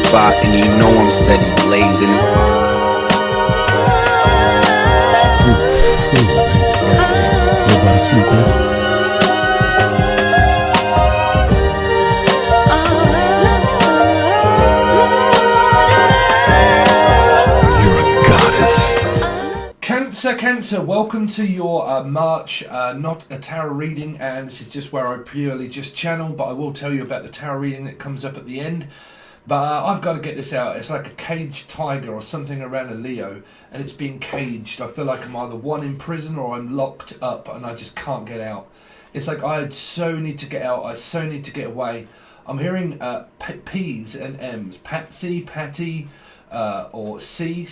spot, and you know I'm steady blazing. Everybody sleep, man. Cancer, welcome to your March not a tarot reading, and this is just where I purely just channel, but I will tell you about the tarot reading that comes up at the end. But I've got to get this out. It's like a caged tiger or something around a Leo, and it's being caged. I feel like I'm either one in prison or I'm locked up and I just can't get out. It's like I so need to get out, I so need to get away. I'm hearing P's and M's, Patsy, Patty, or C,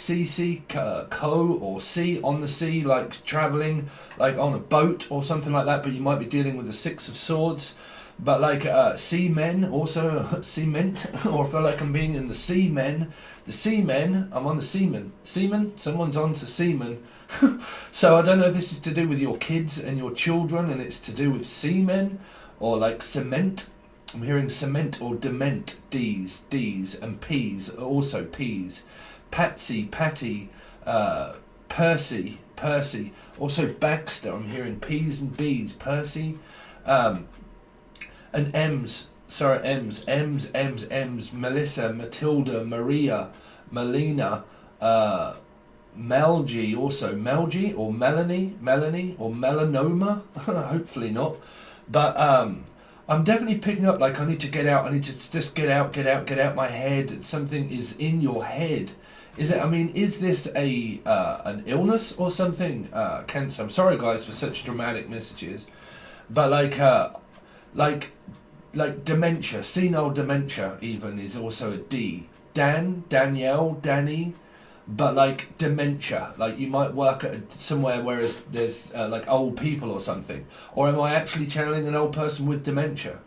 co, or C, on the sea, like travelling, like on a boat or something like that, but you might be dealing with the Six of Swords. But like seamen, also cement, or I feel like I'm being in the seamen. The seamen, I'm on the seamen. Seamen? Someone's on to seamen. So I don't know if this is to do with your kids and your children, and it's to do with seamen, or like cement. I'm hearing cement or dement, D's, and P's, also P's. Patsy, Patty, Percy, also Baxter, I'm hearing P's and B's, Percy, and M's, Melissa, Matilda, Maria, Melina, Melgie, also Melgie, or Melanie, or melanoma, hopefully not, but I'm definitely picking up, like, I need to get out, I need to just get out my head. Something is in your head. Is it, I mean, is this an illness or something? Cancer. I'm sorry guys for such dramatic messages. But like dementia, senile dementia even is also a D. Danielle, Danny, but like dementia, like you might work at somewhere where there's like old people or something, or am I actually channeling an old person with dementia?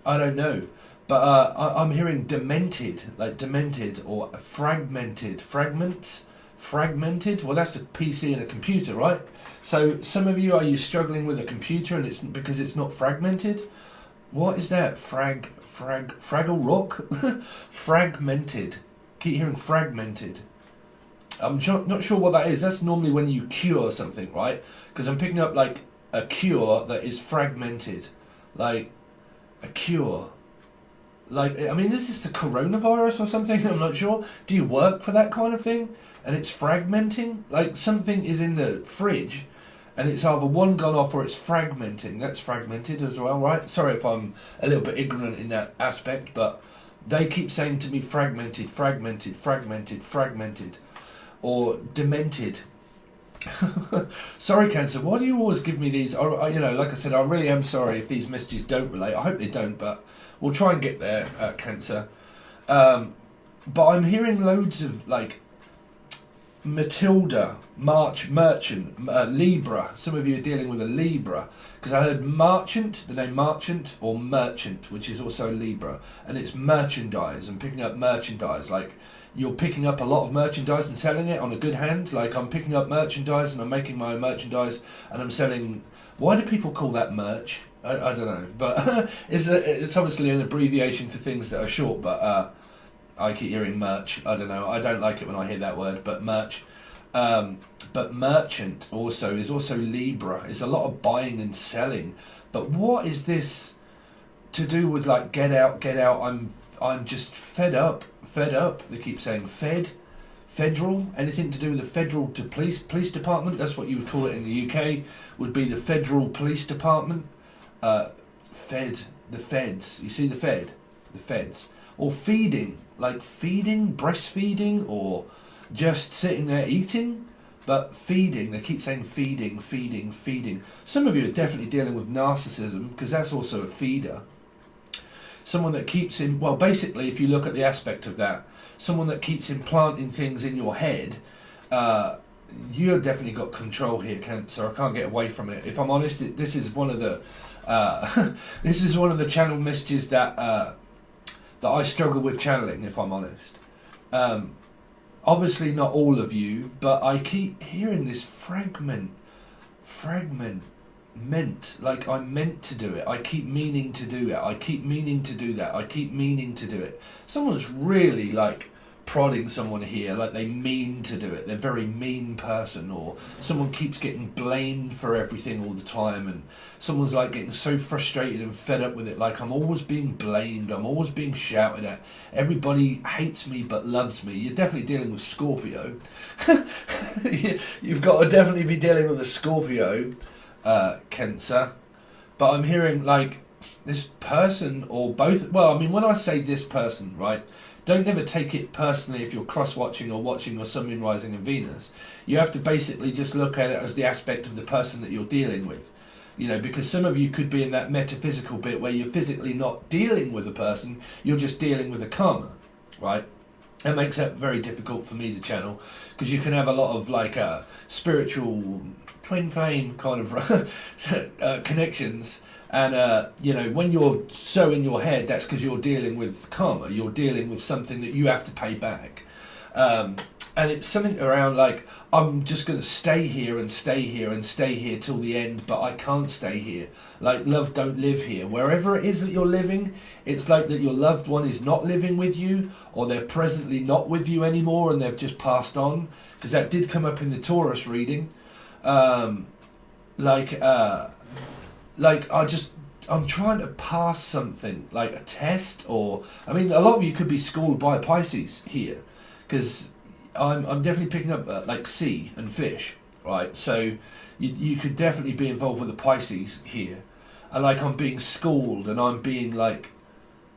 I don't know, but I'm hearing demented, like demented or fragmented, fragmented. Well, that's a PC and a computer, right? So some of you, are you struggling with a computer and it's because it's not fragmented? What is that? Fraggle Rock? Fragmented. Keep hearing fragmented. I'm not sure what that is. That's normally when you cure something, right? Because I'm picking up like a cure that is fragmented. Like a cure. Like, I mean, is this the coronavirus or something? I'm not sure. Do you work for that kind of thing? And it's fragmenting? Like something is in the fridge and it's either one gone off or it's fragmenting. That's fragmented as well, right? Sorry if I'm a little bit ignorant in that aspect, but they keep saying to me fragmented. Or demented. Sorry, Cancer, why do you always give me these? You know, like I said, I really am sorry if these messages don't relate. I hope they don't, but we'll try and get there, Cancer. But I'm hearing loads of, like, Matilda, Merchant, Libra. Some of you are dealing with a Libra. Because I heard Marchant, the name Marchant, or Merchant, which is also Libra. And it's merchandise. I'm picking up merchandise, like, you're picking up a lot of merchandise and selling it on a good hand. Like I'm picking up merchandise and I'm making my own merchandise and I'm selling. Why do people call that merch? I don't know, but it's obviously an abbreviation for things that are short. But I keep hearing merch. I don't know. I don't like it when I hear that word. But merch. But merchant also is also Libra. It's a lot of buying and selling. But what is this to do with, like, get out? I'm just fed up. They keep saying federal, anything to do with the federal to police department. That's what you would call it in the UK. Would be the federal police department. The feds. You see the feds, or feeding, like feeding, breastfeeding, or just sitting there eating. But feeding, they keep saying feeding. Some of you are definitely dealing with narcissism because that's also a feeder. Someone that keeps in, well, basically, if you look at the aspect of that, someone that keeps implanting things in your head, you've definitely got control here, Cancer. I can't get away from it. If I'm honest, this is one of the channel messages that I struggle with channeling, if I'm honest. Obviously not all of you, but I keep hearing this fragment. like I meant to do it. I keep meaning to do it. I keep meaning to do that. I keep meaning to do it. Someone's really like prodding someone here, like they mean to do it. They're a very mean person, or someone keeps getting blamed for everything all the time, and someone's like getting so frustrated and fed up with it, like I'm always being blamed, I'm always being shouted at, everybody hates me but loves me. You're definitely dealing with Scorpio. You've got to definitely be dealing with a Scorpio, Cancer. But I'm hearing like this person or both. Well, I mean, when I say this person, right, don't ever take it personally if you're cross-watching or watching or Sun, Moon, Rising and Venus. You have to basically just look at it as the aspect of the person that you're dealing with. You know, because some of you could be in that metaphysical bit where you're physically not dealing with a person, you're just dealing with a karma, right? That makes that very difficult for me to channel, because you can have a lot of like spiritual twin flame kind of connections. And, you know, when you're so in your head, that's because you're dealing with karma. You're dealing with something that you have to pay back. And it's something around like, I'm just going to stay here and stay here and stay here till the end, but I can't stay here. Like, love don't live here. Wherever it is that you're living, it's like that your loved one is not living with you, or they're presently not with you anymore and they've just passed on. Because that did come up in the Taurus reading. I'm trying to pass something, like a test, or, I mean, a lot of you could be schooled by Pisces here, because I'm definitely picking up like sea and fish, right? So you could definitely be involved with the Pisces here, and like I'm being schooled and I'm being like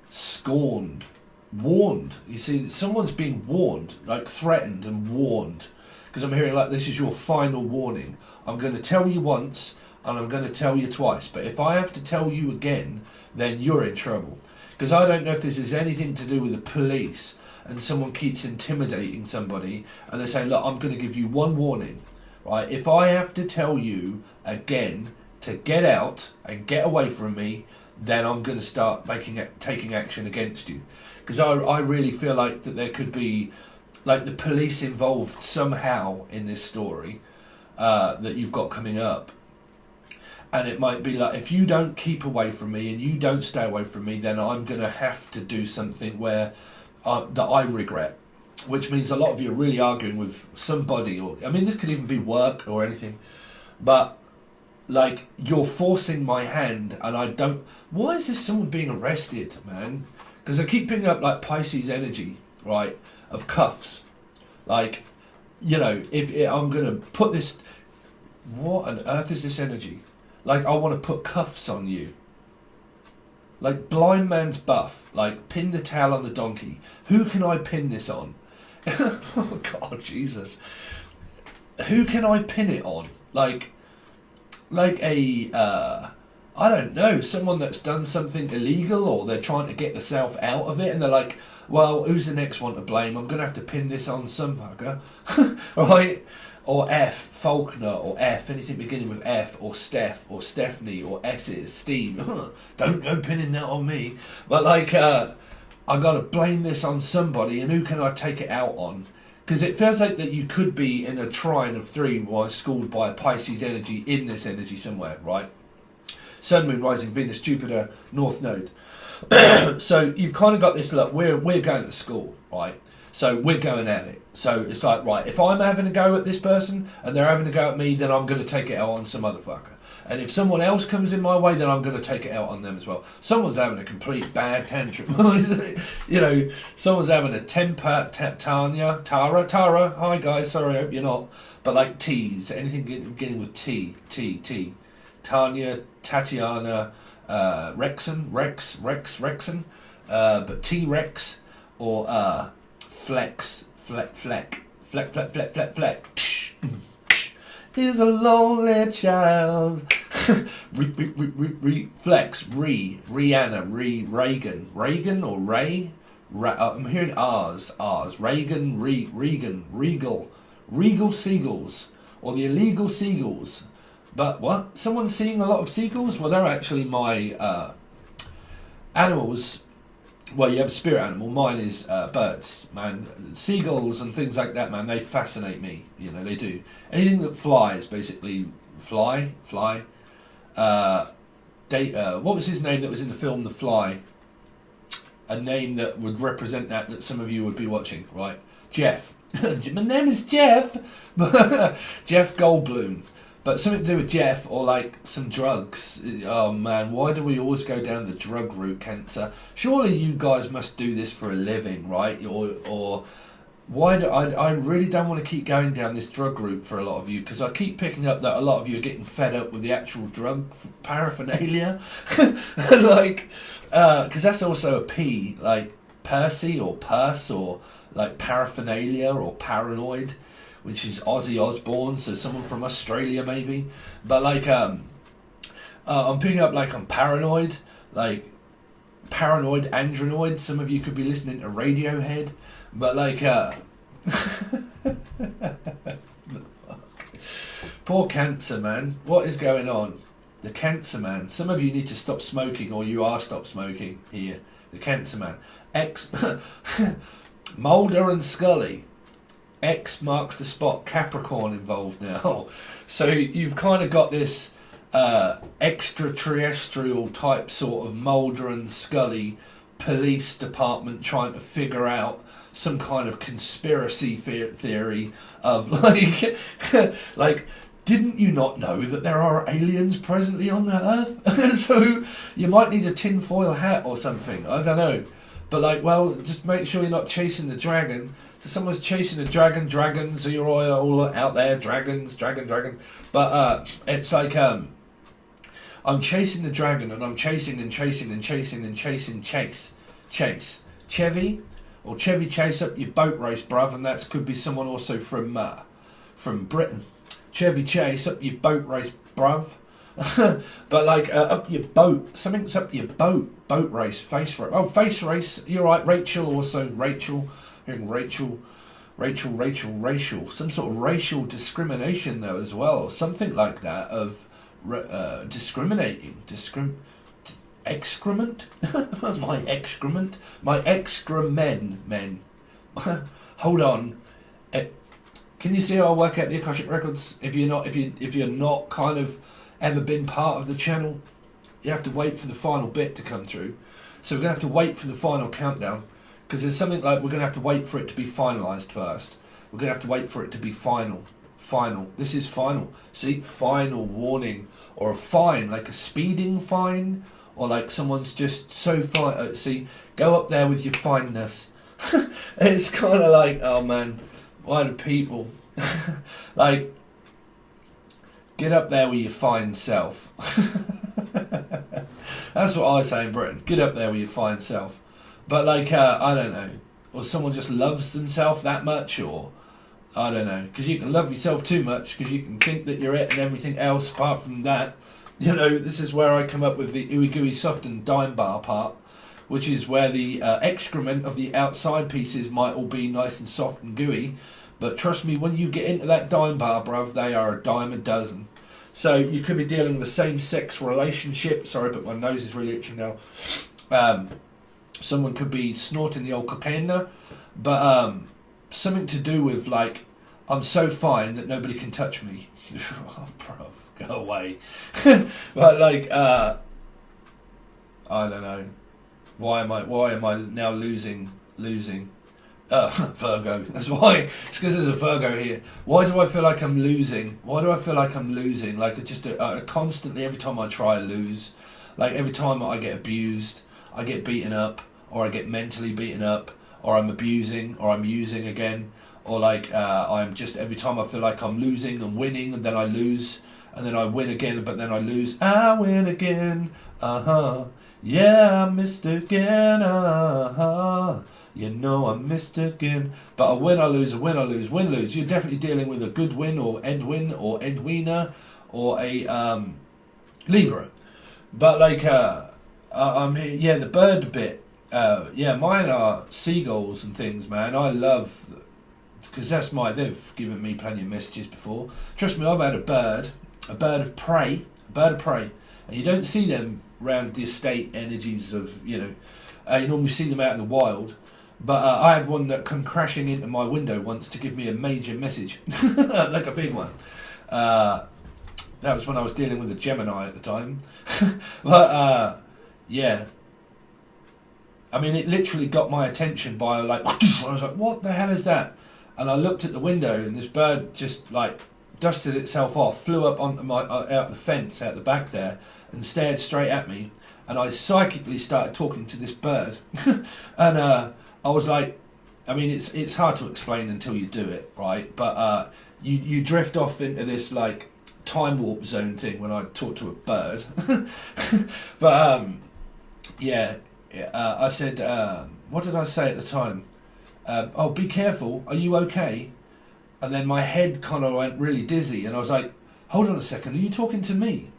scorned, warned. You see, someone's being warned, like threatened and warned, because I'm hearing like, this is your final warning. I'm going to tell you once, and I'm going to tell you twice, but if I have to tell you again, then you're in trouble. Because I don't know if this is anything to do with the police, and someone keeps intimidating somebody, and they say, look, I'm going to give you one warning, right? If I have to tell you again to get out and get away from me, then I'm going to start taking action against you. Because I really feel like that there could be like the police involved somehow in this story that you've got coming up. And it might be like, if you don't keep away from me and you don't stay away from me, then I'm going to have to do something where that I regret. Which means a lot of you are really arguing with somebody, or I mean, this could even be work or anything. But like, you're forcing my hand, and I don't. Why is this someone being arrested, man? Because I keep picking up like Pisces energy, right, of cuffs. Like, you know, if I'm going to put this, what on earth is this energy? Like, I want to put cuffs on you. Like, blind man's buff. Like, pin the tail on the donkey. Who can I pin this on? Oh, God, Jesus. Who can I pin it on? Like a, I don't know, someone that's done something illegal, or they're trying to get themselves out of it, and they're like, well, who's the next one to blame? I'm going to have to pin this on some fucker. Right? Or F, Faulkner, or F, anything beginning with F, or Steph, or Stephanie, or S's, Steve. Don't go pinning that on me. But like, I got to blame this on somebody, and who can I take it out on? Because it feels like that you could be in a trine of 3 while schooled by a Pisces energy in this energy somewhere, right? Sun, Moon, Rising, Venus, Jupiter, North Node. So you've kind of got this, look, we're going to school, right? So we're going at it. So it's like, right, if I'm having a go at this person and they're having a go at me, then I'm going to take it out on some other fucker. And if someone else comes in my way, then I'm going to take it out on them as well. Someone's having a complete bad tantrum. You know, someone's having a temper. Tara. Hi guys, sorry, I hope you're not. But like T's, anything beginning with T. Tanya, Tatiana, Rexon. But T-Rex or Flex. He's a lonely child. Flex, Rihanna, Reagan or Ray. I'm hearing R's. Reagan, Regal seagulls, or the illegal seagulls. But what? Someone's seeing a lot of seagulls? Well, they're actually my animals. Well, you have a spirit animal. Mine is birds, man. Seagulls and things like that, man. They fascinate me. You know, they do. Anything that flies, basically, fly. what was his name that was in the film The Fly? A name that would represent that some of you would be watching, right? Jeff. My name is Jeff. Jeff Goldblum. But something to do with Jeff or like some drugs. Oh man, why do we always go down the drug route, Cancer? Surely you guys must do this for a living, right? Or why do I really don't want to keep going down this drug route for a lot of you, because I keep picking up that a lot of you are getting fed up with the actual drug paraphernalia. Like, because that's also a P, like Percy or Purse, or like paraphernalia or paranoid, which is Ozzy Osbourne, so someone from Australia maybe. But like, I'm picking up like I'm paranoid, like paranoid android. Some of you could be listening to Radiohead, but like, poor Cancer man, what is going on? The Cancer man. Some of you need to stop smoking, or you are stop smoking here. The Cancer man. Mulder and Scully. X marks the spot. Capricorn involved now. So you've kind of got this extraterrestrial type sort of Mulder and Scully police department trying to figure out some kind of conspiracy theory of like, like, didn't you not know that there are aliens presently on the Earth? So you might need a tinfoil hat or something. I don't know. But like, well, just make sure you're not chasing the dragon. So someone's chasing the dragon, so you're all out there, dragons. But it's like, I'm chasing the dragon, and I'm chasing. Chevy, or Chevy chase up your boat race, bruv, and that could be someone also from Britain. Chevy chase up your boat race, bruv. But like, up your boat, something's up your boat race, face race. Oh, face race, you're right, Rachel, also Rachel. Hearing racial, some sort of racial discrimination though as well, or something like that, of discriminating, excrement, my excrement, men. Hold on, can you see how I work out the Akashic records? If you're not kind of ever been part of the channel, you have to wait for the final bit to come through. So we're gonna have to wait for the final countdown. Because there's something like we're going to have to wait for it to be finalised first. We're going to have to wait for it to be final. This is final. See, final warning. Or a fine, like a speeding fine. Or like someone's just so fine. See, go up there with your fineness. It's kind of like, oh man, why do people... like, get up there with your fine self. That's what I say in Britain. Get up there with your fine self. But like, I don't know, or someone just loves themselves that much, or I don't know, because you can love yourself too much, because you can think that you're it and everything else apart from that. You know, this is where I come up with the ooey gooey soft and dime bar part, which is where the excrement of the outside pieces might all be nice and soft and gooey, but trust me, when you get into that dime bar, bruv, they are a dime a dozen. So you could be dealing with a same-sex relationship. Sorry, but my nose is really itching now. Someone could be snorting the old cocaine, but something to do with like, I'm so fine that nobody can touch me. Oh, bruv, go away. But like, I don't know. Why am I now losing? Virgo. That's why. It's because there's a Virgo here. Why do I feel like I'm losing? Like just constantly, every time I try, I lose. Like every time I get abused, I get beaten up, or I get mentally beaten up, or I'm abusing, or I'm using again, or like I'm just, every time I feel like I'm losing and winning, and then I lose, and then I win again, but then I lose. I win again. Yeah, I missed again. You know I missed again. But I win, I lose, win, lose. You're definitely dealing with a good win, or Edwin, or Edwina, or a Libra. But like, I'm here, yeah, the bird bit. Yeah, mine are seagulls and things, man. I love, because they've given me plenty of messages before. Trust me, I've had a bird of prey, and you don't see them around the estate energies of, you normally see them out in the wild. But I had one that come crashing into my window once to give me a major message, like a big one. That was when I was dealing with a Gemini at the time. But yeah, I mean, it literally got my attention by like, I was like, what the hell is that? And I looked at the window, and this bird just like dusted itself off, flew up onto my out the fence out the back there, and stared straight at me. And I psychically started talking to this bird, and I was like, I mean, it's hard to explain until you do it, right? But you drift off into this like time warp zone thing when I talk to a bird. But yeah, I said, what did I say at the time? Oh, be careful, are you okay? And then my head kind of went really dizzy, and I was like, hold on a second, are you talking to me?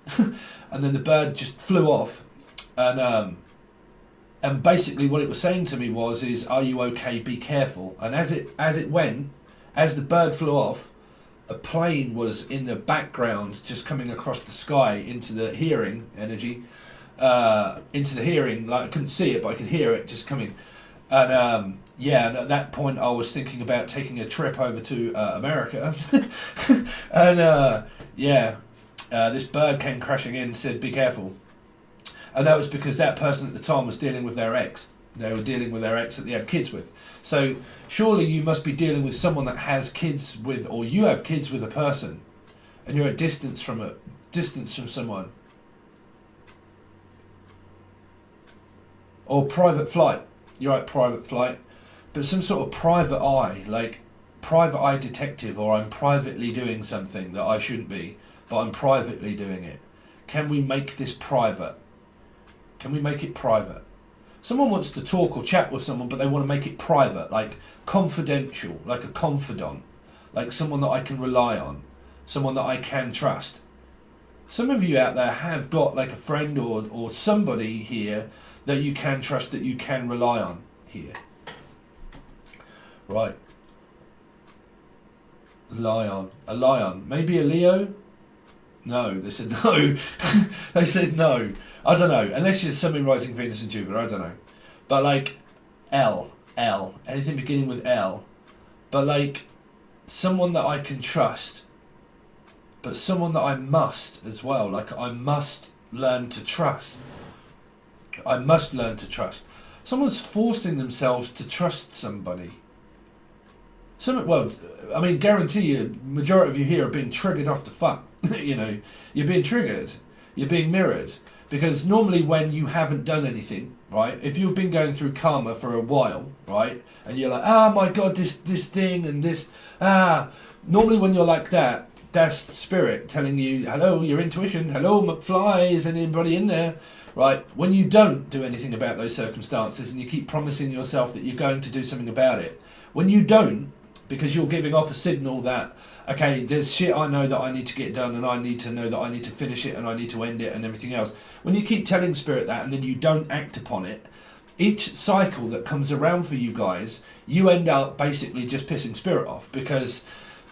And then the bird just flew off, and basically what it was saying to me is, are you okay, be careful. And as the bird flew off, a plane was in the background just coming across the sky into the hearing energy, into the hearing, like I couldn't see it but I could hear it just coming. And yeah, and at that point I was thinking about taking a trip over to America. And yeah, this bird came crashing in and said, be careful. And that was because that person at the time was dealing with their ex. They were dealing with their ex that they had kids with. So surely you must be dealing with someone that has kids with, or you have kids with a person, and you're at distance from someone. Or private flight. You're at private flight, but some sort of private eye, like private eye detective, or I'm privately doing something that I shouldn't be, but I'm privately doing it. Can we make this private? Can we make it private? Someone wants to talk or chat with someone, but they want to make it private, like confidential, like a confidant, like someone that I can rely on, someone that I can trust. Some of you out there have got like a friend or somebody here that you can trust, that you can rely on here. Right. Lion. A lion. Maybe a Leo? No, they said no. They said no. I don't know. Unless you're Sun, Rising, Venus and Jupiter, I don't know. But like L. Anything beginning with L. But like someone that I can trust. But someone that I must as well. Like I must learn to trust. I must learn to trust. Someone's forcing themselves to trust somebody. Well, I mean, guarantee you, majority of you here are being triggered off the fuck. You know, you're being triggered. You're being mirrored. Because normally when you haven't done anything, right, if you've been going through karma for a while, right, and you're like, oh my God, this thing and this, normally when you're like that, that's spirit telling you, hello, your intuition, hello, McFly, is anybody in there? Right, when you don't do anything about those circumstances and you keep promising yourself that you're going to do something about it, when you don't, because you're giving off a signal that, okay, there's shit I know that I need to get done and I need to know that I need to finish it and I need to end it and everything else. When you keep telling spirit that and then you don't act upon it, each cycle that comes around for you guys, you end up basically just pissing spirit off, because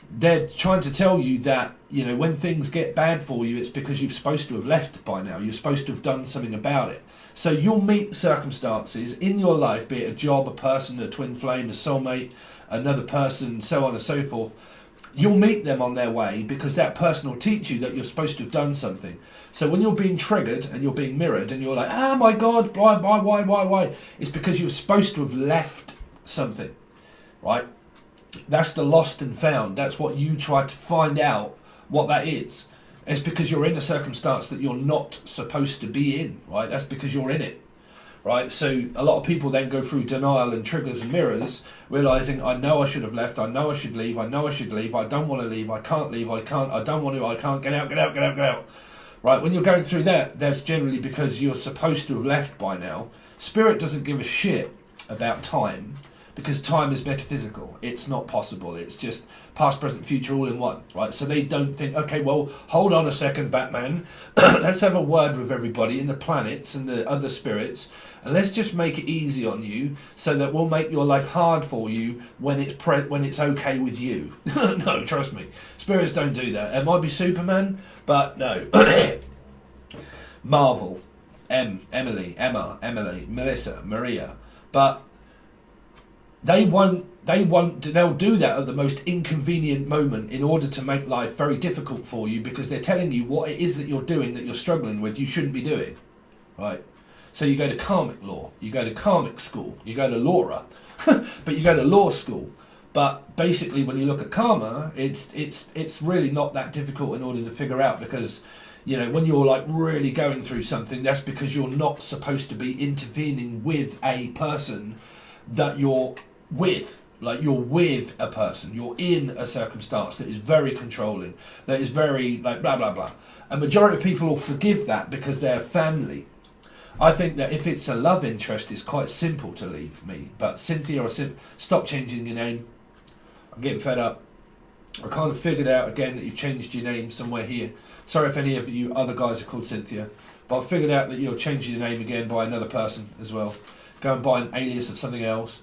they're trying to tell you that, you know, when things get bad for you, it's because you're supposed to have left by now. You're supposed to have done something about it. So you'll meet circumstances in your life, be it a job, a person, a twin flame, a soulmate, another person, so on and so forth. You'll meet them on their way because that person will teach you that you're supposed to have done something. So when you're being triggered and you're being mirrored and you're like, oh my God, why? It's because you're supposed to have left something, right? That's the lost and found. That's what you try to find out what that is. It's because you're in a circumstance that you're not supposed to be in, right? That's because you're in it, right? So a lot of people then go through denial and triggers and mirrors, realizing, I know I should have left, I know I should leave, I know I should leave, I don't want to leave, I can't leave, I don't want to, I can't, get out. Right, when you're going through that, that's generally because you're supposed to have left by now. Spirit doesn't give a shit about time, because time is metaphysical. It's not possible. It's just past, present, future all in one, right? So they don't think, okay, well, hold on a second, Batman. Let's have a word with everybody in the planets and the other spirits, and let's just make it easy on you so that we'll make your life hard for you when it's okay with you. No, trust me. Spirits don't do that. It might be Superman, but no. Marvel, Emily, Melissa, Maria. But they'll do that at the most inconvenient moment in order to make life very difficult for you, because they're telling you what it is that you're doing that you're struggling with you shouldn't be doing, right? So you go to karmic law, you go to karmic school, you go to Laura, but you go to law school. But basically, when you look at karma, it's really not that difficult in order to figure out, because, you know, when you're like really going through something, that's because you're not supposed to be intervening with a person that you're with. Like, you're with a person, you're in a circumstance that is very controlling, that is very like blah blah blah. A majority of people will forgive that because they're family. I think that if it's a love interest, it's quite simple to leave me. But Cynthia, stop changing your name. I'm getting fed up. I kind of figured out again that you've changed your name somewhere here. Sorry if any of you other guys are called Cynthia, but I've figured out that you're changing your name again by another person as well. Go and buy an alias of something else.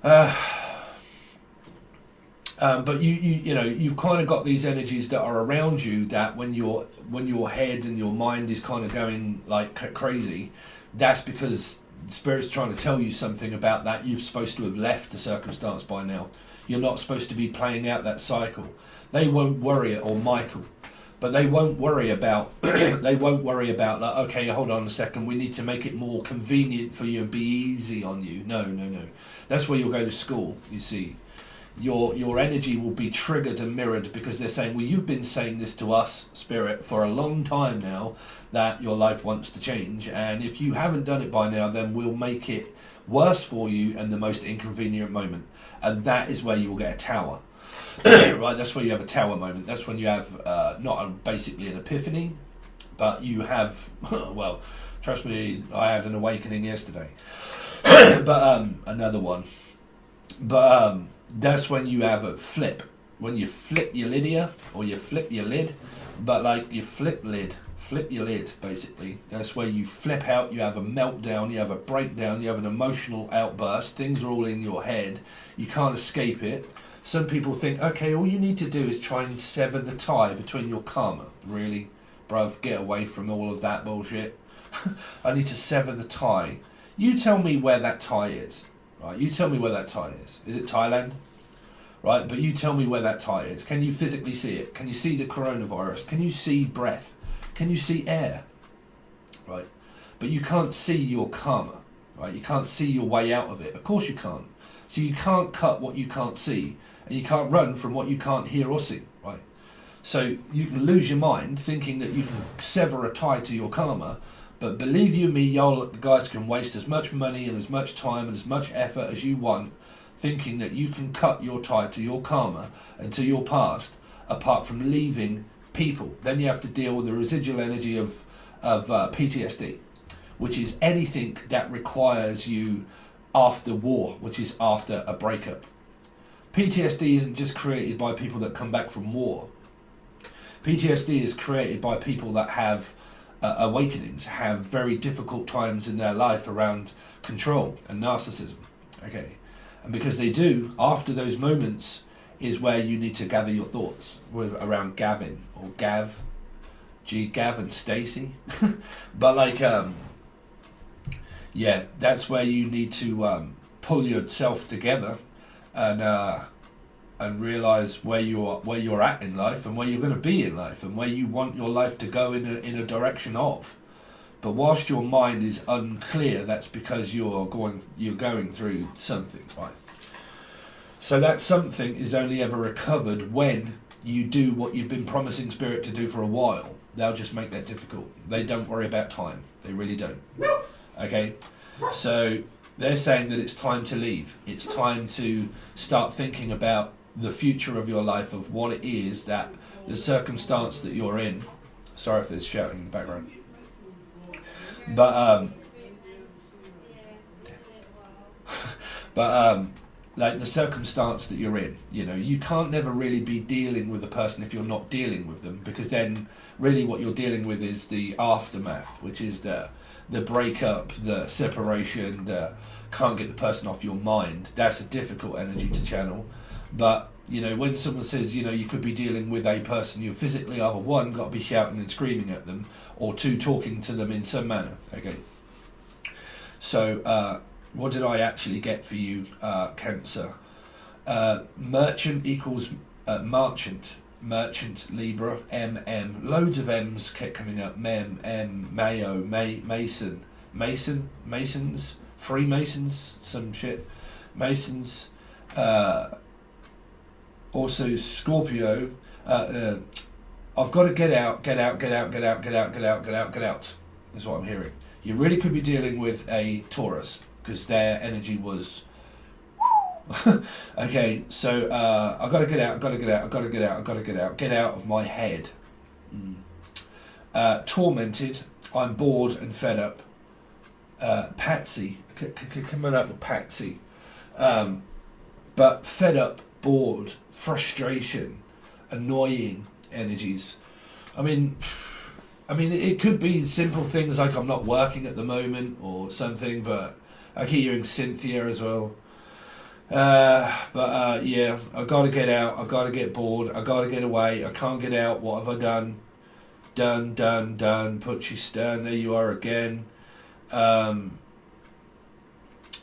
But you know, you've kind of got these energies that are around you that when your head and your mind is kind of going like crazy, that's because Spirit's trying to tell you something about that. You're supposed to have left the circumstance by now. You're not supposed to be playing out that cycle. They won't worry, or Michael, but they won't worry about they won't worry about like, okay, hold on a second, we need to make it more convenient for you and be easy on you. No. That's where you'll go to school, you see. Your energy will be triggered and mirrored, because they're saying, well, you've been saying this to us, Spirit, for a long time now, that your life wants to change, and if you haven't done it by now, then we'll make it worse for you in the most inconvenient moment. And that is where you will get a tower. Right, that's where you have a tower moment. That's when you have basically an epiphany, but you have well, trust me, I had an awakening yesterday. But another one. But that's when you have a flip. When you flip your Lydia, or you flip your lid, but like you flip your lid, basically. That's where you flip out, you have a meltdown, you have a breakdown, you have an emotional outburst, things are all in your head, you can't escape it. Some people think, okay, all you need to do is try and sever the tie between your karma. Really? Bruv, get away from all of that bullshit. I need to sever the tie. You tell me where that tie is. Right, you tell me where that tie is. Is it Thailand? Right, but you tell me where that tie is. Can you physically see it? Can you see the coronavirus? Can you see breath? Can you see air? Right, but you can't see your karma. Right, you can't see your way out of it. Of course you can't. So you can't cut what you can't see, and you can't run from what you can't hear or see. Right, so you can lose your mind thinking that you can sever a tie to your karma. But believe you me, y'all guys can waste as much money and as much time and as much effort as you want, thinking that you can cut your tie to your karma and to your past, apart from leaving people. Then you have to deal with the residual energy of PTSD, which is anything that requires you after war, which is after a breakup. PTSD isn't just created by people that come back from war. PTSD is created by people that have awakenings, have very difficult times in their life around control and narcissism. Okay, and because they do, after those moments is where you need to gather your thoughts around Gavin or Gav, Gav and Stacy. But like, yeah, that's where you need to pull yourself together and realize where you're at in life and where you're going to be in life and where you want your life to go in a direction of. But whilst your mind is unclear, that's because you're going through something, right? So that something is only ever recovered when you do what you've been promising Spirit to do for a while. They'll just make that difficult. They don't worry about time. They really don't. Okay? So they're saying that it's time to leave. It's time to start thinking about the future of your life, of what it is that the circumstance that you're in. Sorry if there's shouting in the background. But like the circumstance that you're in, you know, you can't never really be dealing with a person if you're not dealing with them, because then really what you're dealing with is the aftermath, which is the breakup, the separation, the can't get the person off your mind. That's a difficult energy to channel. But you know, when someone says, you know, you could be dealing with a person, you physically either one got to be shouting and screaming at them, or two talking to them in some manner. Okay, so what did I actually get for you, Cancer? Merchant equals merchant. Merchant, Libra, MM. Loads of M's kept coming up. Mem, M, Mayo, Mason. Masons, Freemasons, some shit. Masons. Also Scorpio. I've got to get out. Is what I'm hearing. You really could be dealing with a Taurus because their energy was. Okay, so I've got to get out. Get out of my head. Tormented. I'm bored and fed up. Patsy. Coming up with Patsy. But fed up, bored, frustration, annoying energies. I mean, it could be simple things like I'm not working at the moment or something, but I keep hearing Cynthia as well. Yeah, I've got to get out. I've got to get bored. I've got to get away. I can't get out. What have I done? Done. Put you stern. There you are again.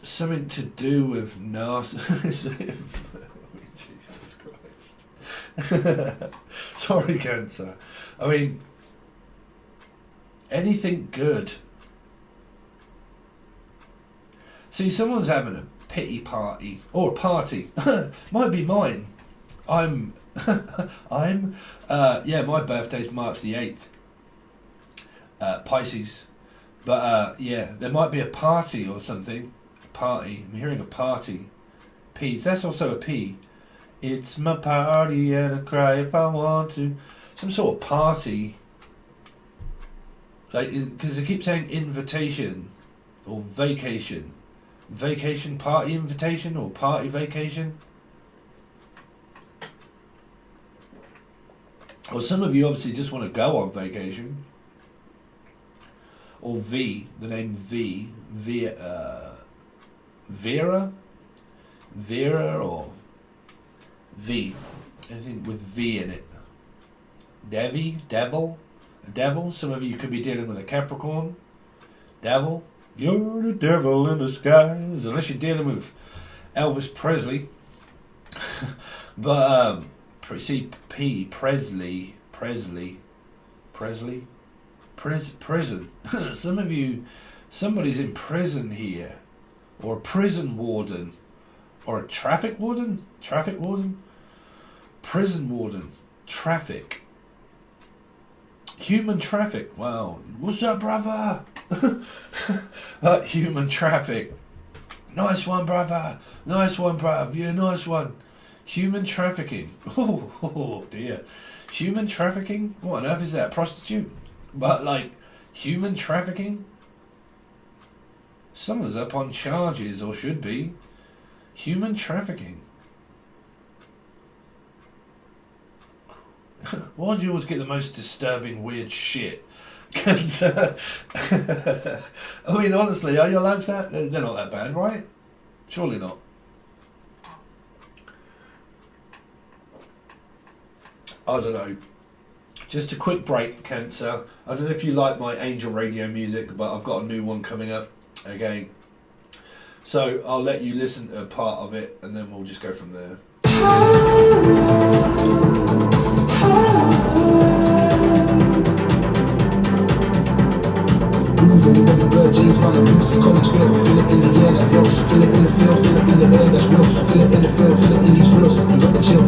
Something to do with narcissism. Jesus Christ. Sorry, Cancer. I mean, anything good. See, someone's having a pity party or a party. Might be mine. Yeah, my birthday's March the 8th. Pisces. But yeah, there might be a party or something. Party. I'm hearing a party. P's. That's also a P. It's my party and I cry if I want to. Some sort of party. Like, because they keep saying invitation or vacation. Vacation party invitation or party vacation. Or some of you obviously just want to go on vacation. Or V, the name Vera or V, anything with V in it. Devil. Some of you could be dealing with a Capricorn. Devil. You're the devil in disguise. Unless you're dealing with Elvis Presley. But see, P Presley. Prison. Some of you, somebody's in prison here, or a prison warden, or a traffic warden, prison warden, traffic, human traffic. Wow, what's up, brother? Human traffic. Nice one, brother. Yeah, nice one. Human trafficking. Oh dear. Human trafficking? What on earth is that? Prostitute? But like, human trafficking? Someone's up on charges, or should be. Human trafficking. Why do you always get the most disturbing, weird shit? I mean, honestly, are your lives that? They're not that bad, right? Surely not. I don't know. Just a quick break, Cancer. I don't know if you like my Angel Radio music, but I've got a new one coming up. Okay. So I'll let you listen to a part of it, and then we'll just go from there. Blood jeans, run a boost, college feel it in the air, that real. Feel it in the field, feel it in the air, that's real. Feel it in the field, feel it in these flows, you got the chill.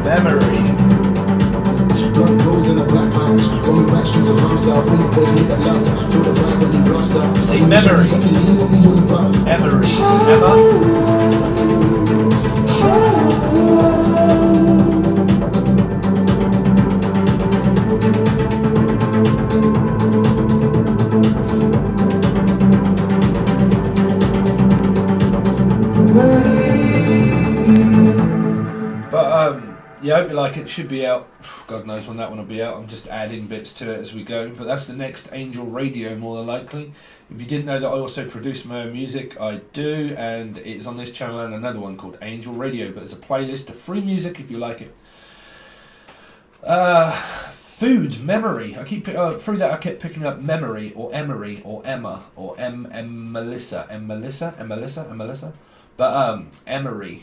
Memory. Blood rolls in a black pouch, going back streets of down south, when the boys need that loud. Feel the vibe when you blast out. See, memory. Memory. Remember? Yeah, I hope you like it. It should be out. God knows when that one will be out. I'm just adding bits to it as we go. But that's the next Angel Radio, more than likely. If you didn't know that I also produce my own music, I do. And it's on this channel and another one called Angel Radio. But there's a playlist of free music if you like it. Food, memory. I keep through that I kept picking up memory or Emery or Emma or Melissa. But Emery.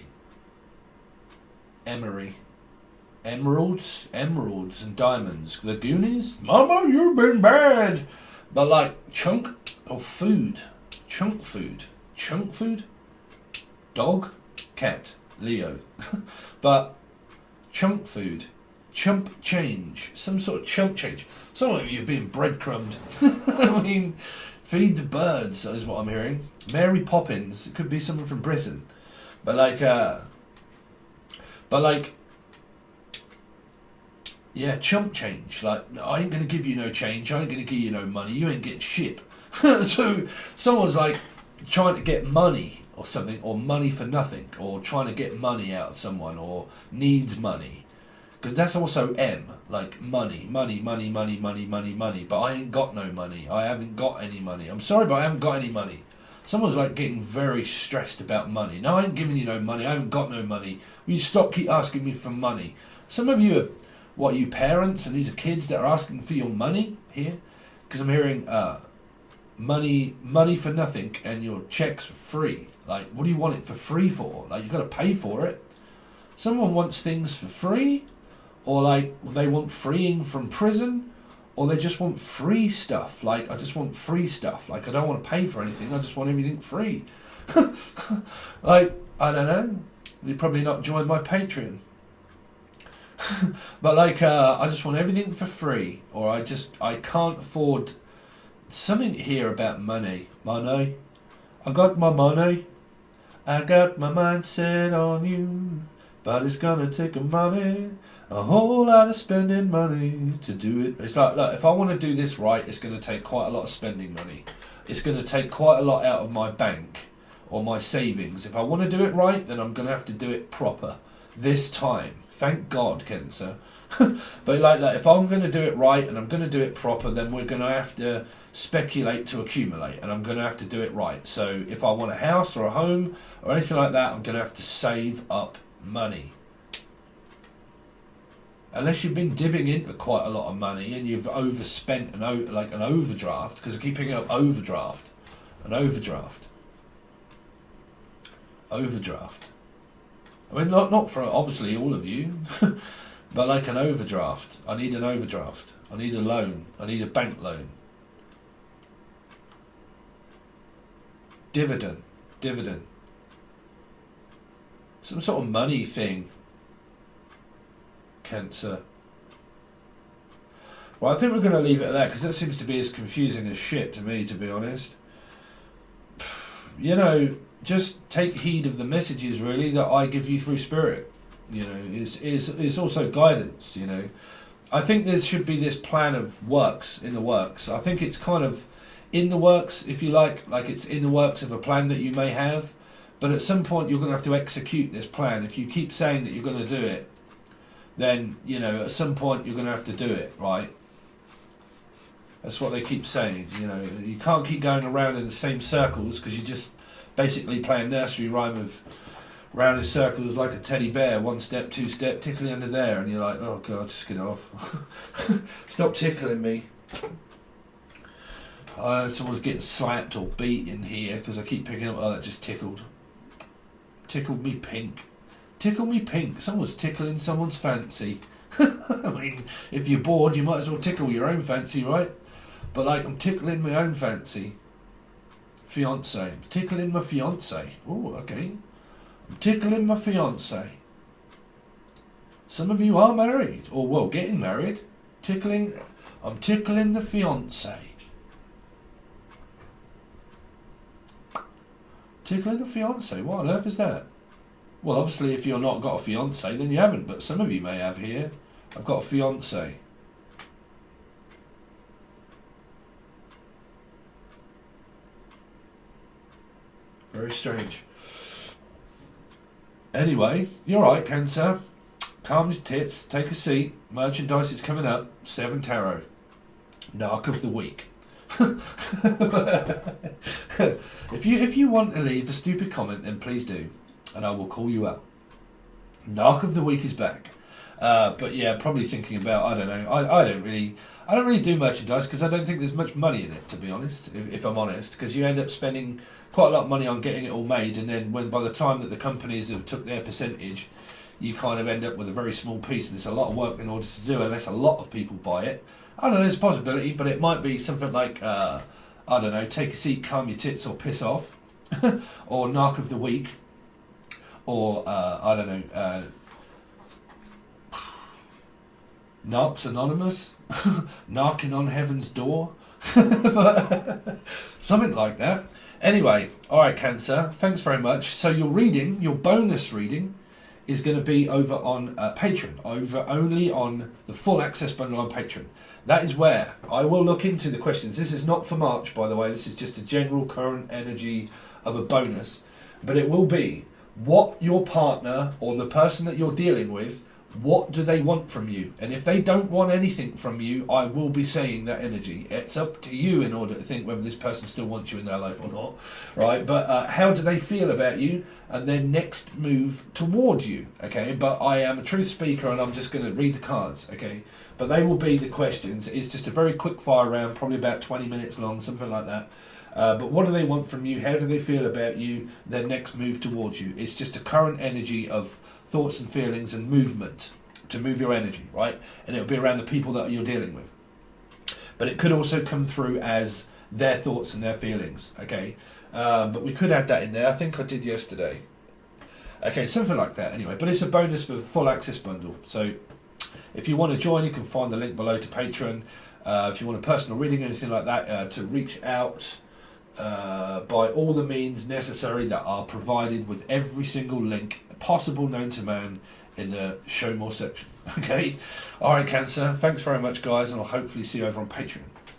Emeralds and diamonds. The Goonies? Mama, you've been bad. But like chunk of food. Chunk food. Dog, cat, Leo. But chunk food. Chump change. Some sort of chump change. Some of you are being breadcrumbed. I mean, feed the birds is what I'm hearing. Mary Poppins. It could be someone from Britain. But like, yeah, chump change. Like, I ain't going to give you no change. I ain't going to give you no money. You ain't getting shit. So someone's like trying to get money or something, or money for nothing, or trying to get money out of someone, or needs money. Because that's also M, like money. But I ain't got no money. I haven't got any money. I'm sorry, but I haven't got any money. Someone's like getting very stressed about money. No, I ain't giving you no money. I haven't got no money. Will you stop keep asking me for money? Some of you are, what, are you parents, and these are kids that are asking for your money here? Because I'm hearing money for nothing and your checks for free. Like, what do you want it for free for? Like, you've got to pay for it. Someone wants things for free, or like they want freeing from prison, or they just want free stuff. Like, I just want free stuff. Like, I don't want to pay for anything. I just want everything free. Like, I don't know. You've probably not joined my Patreon. But like, I just want everything for free, or I can't afford something here about money. Money. I got my money. I got my mind set on you. But it's gonna take a whole lot of spending money to do it. It's like, look, if I want to do this right, it's going to take quite a lot of spending money. It's going to take quite a lot out of my bank or my savings. If I want to do it right, then I'm going to have to do it proper this time. Thank God, Cancer. But like, if I'm going to do it right and I'm going to do it proper, then we're going to have to speculate to accumulate, and I'm going to have to do it right. So if I want a house or a home or anything like that, I'm going to have to save up money. Unless you've been dipping into quite a lot of money and you've overspent an overdraft, because I keep picking up overdraft. I mean, not for obviously all of you, but like an overdraft. I need an overdraft. I need a loan. I need a bank loan. Dividend. Some sort of money thing. Cancer. Well, I think we're going to leave it at that, because that seems to be as confusing as shit to me, to be honest. You know, just take heed of the messages, really, that I give you through spirit. You know, it's also guidance, you know. I think there should be this plan of works, in the works. I think it's kind of in the works, if you like it's in the works of a plan that you may have, but at some point you're going to have to execute this plan. If you keep saying that you're going to do it, then, you know, at some point you're going to have to do it, right? That's what they keep saying, you know. You can't keep going around in the same circles, because you just basically play a nursery rhyme of round in circles like a teddy bear, one step, two step, tickling under there, and you're like, oh God, just get off. Stop tickling me. Someone's getting slapped or beat in here, because I keep picking up, oh, that just tickled. Tickled me pink. Tickle me pink. Someone's tickling someone's fancy. I mean, if you're bored, you might as well tickle your own fancy, right? But like, I'm tickling my own fancy. Fiance. I'm tickling my fiance. Oh, okay. I'm tickling my fiance. Some of you are married, or well, getting married. I'm tickling the fiance. Tickling the fiance. What on earth is that? Well, obviously, if you're not got a fiance, then you haven't. But some of you may have here. I've got a fiance. Very strange. Anyway, you're right, Cancer. calm your tits, take a seat. Merchandise is coming up. 7 tarot. Narc of the week. If you want to leave a stupid comment, then please do, and I will call you out. Narc of the week is back. But yeah, probably thinking about, I don't know. I don't really do merchandise because I don't think there's much money in it, to be honest. If I'm honest, because you end up spending quite a lot of money on getting it all made, and then by the time that the companies have took their percentage, you kind of end up with a very small piece, and it's a lot of work in order to do, unless a lot of people buy it. I don't know, there's a possibility, but it might be something like, I don't know, take a seat, calm your tits, or piss off, or narc of the week, or, I don't know, Narcs Anonymous, knocking on heaven's door, something like that. Anyway, alright Cancer, thanks very much. So your bonus reading, is going to be over on Patron, only on the full access bundle on Patron. That is where I will look into the questions. This is not for March, by the way. This is just a general current energy of a bonus. But it will be what your partner or the person that you're dealing with, what do they want from you? And if they don't want anything from you, I will be saying that energy. It's up to you in order to think whether this person still wants you in their life or not, right? But how do they feel about you and their next move towards you, okay? But I am a truth speaker and I'm just going to read the cards, okay? But they will be the questions. It's just a very quick fire round, probably about 20 minutes long, something like that. But what do they want from you? How do they feel about you? Their next move towards you. It's just a current energy of thoughts and feelings and movement to move your energy, right? And it'll be around the people that you're dealing with. But it could also come through as their thoughts and their feelings, okay? But we could add that in there. I think I did yesterday. Okay, something like that anyway. But it's a bonus for the full access bundle. So if you want to join, you can find the link below to Patreon. If you want a personal reading, anything like that, to reach out by all the means necessary that are provided with every single link possible known to man in the show more section. Okay? Alright, Cancer, thanks very much guys, and I'll hopefully see you over on Patreon.